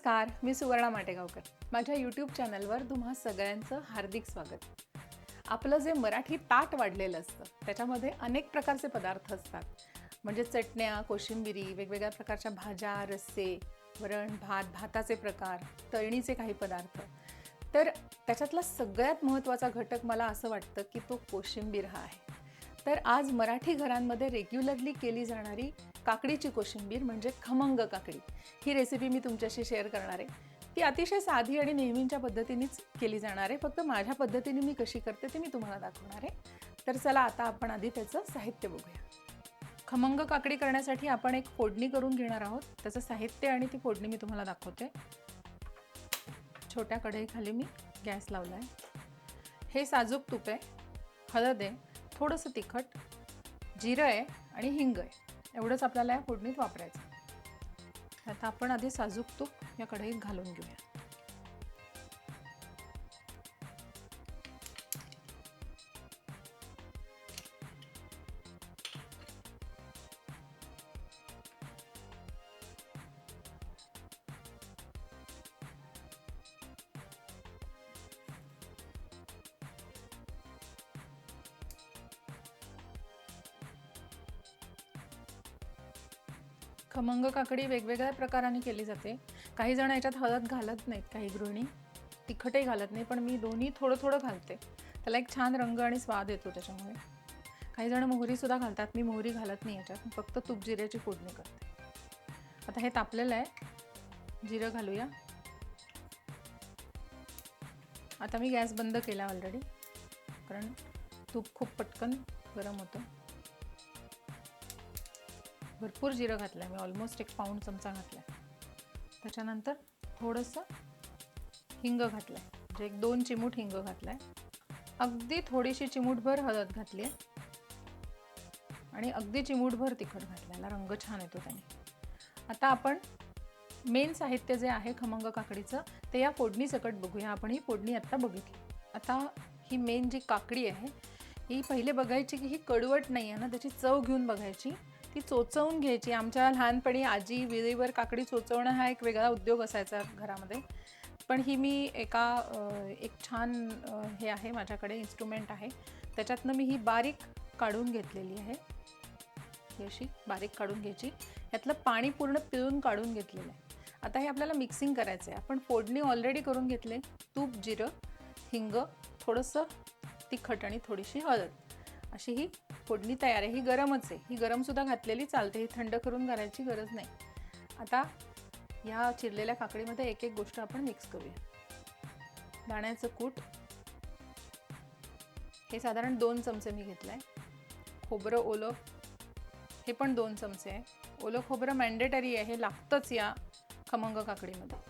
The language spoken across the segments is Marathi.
नमस्कार, मी सुवर्णा माटेगावकर. माझ्या यूट्यूब चॅनलवर तुम्हा सगळ्यांचं हार्दिक स्वागत. आपलं जे मराठी ताट वाढलेलं असतं त्याच्यामध्ये अनेक प्रकारचे पदार्थ असतात. म्हणजे चटण्या, कोशिंबिरी, वेगवेगळ्या प्रकारच्या भाज्या, रस्से, वरण, भात, भाताचे प्रकार, तळणीचे काही पदार्थ. तर त्याच्यातला सगळ्यात महत्त्वाचा घटक मला असं वाटतं की तो कोशिंबीर हा आहे. तर आज मराठी घरांमध्ये रेग्युलरली केली जाणारी काकडीची कोशिंबीर म्हणजे खमंग काकडी, ही रेसिपी मी तुमच्याशी शेअर करणार आहे. ती अतिशय साधी आणि नेहमीच्या पद्धतीनेच केली जाणार आहे. फक्त माझ्या पद्धतीने मी कशी करते ते मी तुम्हाला दाखवणार आहे. तर चला आता आपण आधी त्याचं साहित्य बघूया. खमंग काकडी करण्यासाठी आपण एक फोडणी करून घेणार आहोत. त्याचं साहित्य आणि ती फोडणी मी तुम्हाला दाखवते. छोट्या कढईखाली मी गॅस लावला आहे. हे साजूक तूप आहे, हळद आहे, थोडंसं तिखट, जिरं आहे आणि हिंग आहे. एवढंच आपल्याला या फोडणीत वापरायचं. आता आपण आधी साजूक तूप या कढईत घालून घेऊया. खमंग काकडी वेगवेगळ्या प्रकाराने केली जाते. काही जण याच्यात हळद घालत नाहीत, काही गृहिणी तिखटही घालत नाही, पण मी दोन्ही थोडं थोडं घालते. त्याला एक छान रंग आणि स्वाद येतो त्याच्यामुळे. काही जण मोहरीसुद्धा घालतात, मी मोहरी घालत नाही याच्यात, फक्त तूप जिऱ्याची फोडणी करते. आता हे तापलेलं आहे, जिरं घालूया. आता मी गॅस बंद केला ऑलरेडी, कारण तूप खूप पटकन गरम होतं. भरपूर जिरं घातलं आहे मी, ऑलमोस्ट 1 पाऊण चमचा घातला आहे. त्याच्यानंतर थोडंसं हिंग घातलं आहे, म्हणजे 1-2 चिमूट हिंग घातला आहे. अगदी थोडीशी चिमूटभर हळद घातली आहे आणि अगदी चिमूटभर तिखट घातलं. याला रंग छान येतो त्याने. आता आपण मेन साहित्य जे आहे खमंग काकडीचं ते या फोडणी सकट बघूया. आपण ही फोडणी आत्ता बघितली. आता ही मेन जी काकडी आहे ही पहिले बघायची की ही कडवट नाही आहे ना, त्याची चव घेऊन बघायची. ती चोचवून घ्यायची. आमच्या लहानपणी आजी विळीवर काकडी चोचवणं हा एक वेगळा उद्योग असायचा घरामध्ये. पण ही मी एक छान हे आहे माझ्याकडे इन्स्ट्रुमेंट आहे, त्याच्यातनं मी ही बारीक काढून घेतलेली आहे. ही अशी बारीक काढून घ्यायची. यातलं पाणी पूर्ण पिळून काढून घेतलेलं आहे. आता हे आपल्याला मिक्सिंग करायचं आहे. आपण फोडणी ऑलरेडी करून घेतले. तूप, जिरं, हिंग, थोडंसं तिखट आणि थोडीशी हळद, अशी ही फोडणी तयार आहे. ही गरमच आहे, ही गरमसुद्धा घातलेली चालते, ही थंड करून करायची गरज नाही. आता ह्या चिरलेल्या काकडीमध्ये एक एक गोष्ट आपण मिक्स करूया. दाण्याचं कूट हे साधारण 2 चमचे मी घेतलं आहे. खोबरं ओलं हे पण 2 चमचे आहे. ओलं खोबरं मॅन्डेटरी आहे, हे लागतंच या खमंग काकडीमध्ये.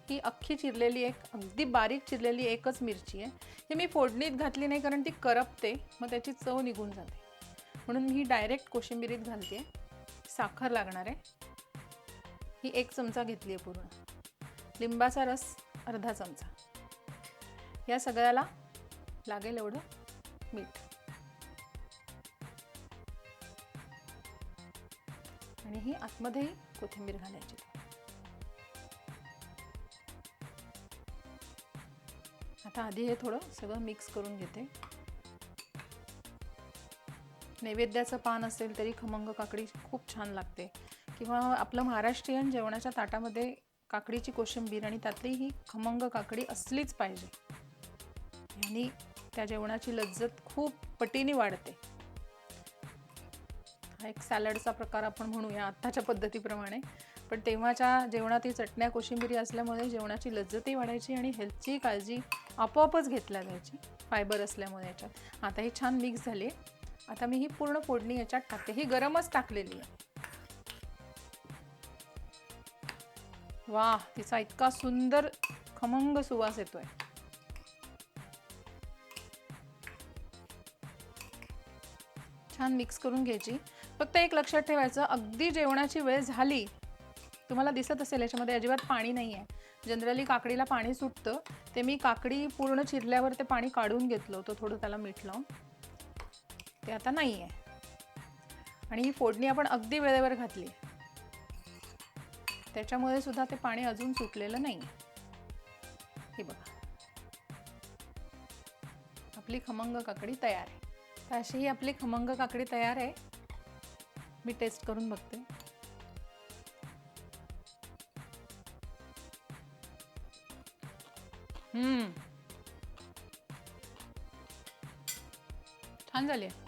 ही अख्खी चिरलेली अगदी बारीक चिरलेली एकच मिरची आहे. हे मी फोडणीत घातली नाही कारण ती करपते, मग त्याची चव निघून जाते, म्हणून मी ही डायरेक्ट कोशिंबिरीत घालते. साखर लागणार आहे, ही 1 चमचा घेतली आहे पूर्ण. लिंबाचा रस अर्धा चमचा. या सगळ्याला लागेल एवढं मीठ आणि ही आतमध्येही कोथिंबीर घालायची. आता आधी हे थोडं सगळं मिक्स करून घेते. नैवेद्याचं पान असेल तरी खमंग काकडी खूप छान लागते, किंवा आपलं महाराष्ट्रीयन जेवणाच्या ताटामध्ये काकडीची कोशिंबीर आणि त्यातली ही खमंग काकडी असलीच पाहिजे. आणि त्या जेवणाची लज्जत खूप पटीने वाढते. हा एक सॅलडचा प्रकार आपण म्हणूया आत्ताच्या पद्धतीप्रमाणे, पण तेव्हाच्या जेवणात ही चटण्या कोशिंबिरी असल्यामुळे जेवणाची लज्जतही वाढायची आणि हेल्थची काळजी आपोआपच घेतल्या जायची, फायबर असल्यामुळे याच्यात. आता ही छान मिक्स झाली. आता मी ही पूर्ण फोडणी याच्यात टाकते. ही गरमच टाकलेली आहे. वाह, तिचा इतका सुंदर खमंग सुवास येतोय. छान मिक्स करून घ्यायची. फक्त एक लक्षात ठेवायचं, अगदी जेवणाची वेळ झाली, तुम्हाला दिसत असेल याच्यामध्ये अजिबात पाणी नाही आहे. जनरली काकडीला पाणी सुटतं, ते मी काकडी पूर्ण चिरल्यावर ते पाणी काढून घेतलं होतं थोडं त्याला मीठ लावून. ते आता नाही आहे. आणि ही फोडणी आपण अगदी वेळेवर घातली. त्याच्यामुळे सुद्धा ते पाणी अजून सुटलेलं नाही. हे बघा, आपली खमंग काकडी तयार आहे. तर अशी ही आपली खमंग काकडी तयार आहे. मी टेस्ट करून बघते. छान झाली आहे.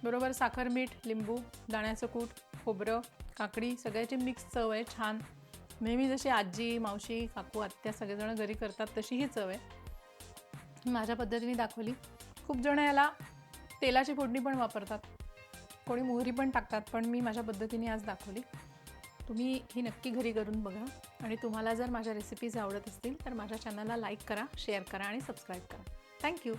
बरोबर साखर, मीठ, लिंबू, दाण्याचं कूट, खोबरं, काकडी सगळ्याची मिक्स चव आहे. छान. नेहमी जशी आजी, मावशी, काकू, आत्या सगळेजण घरी करतात तशी ही चव आहे. माझ्या पद्धतीने दाखवली. खूप जण याला तेलाची फोडणी पण वापरतात, कोणी मोहरी पण टाकतात, पण मी माझ्या पद्धतीने आज दाखवली. तुम्ही ही नक्की घरी करून बघा. आणि तुम्हाला जर माझ्या रेसिपीज आवडत असतील तर माझ्या चॅनलला लाईक करा, शेअर करा आणि सबस्क्राईब करा. थँक्यू.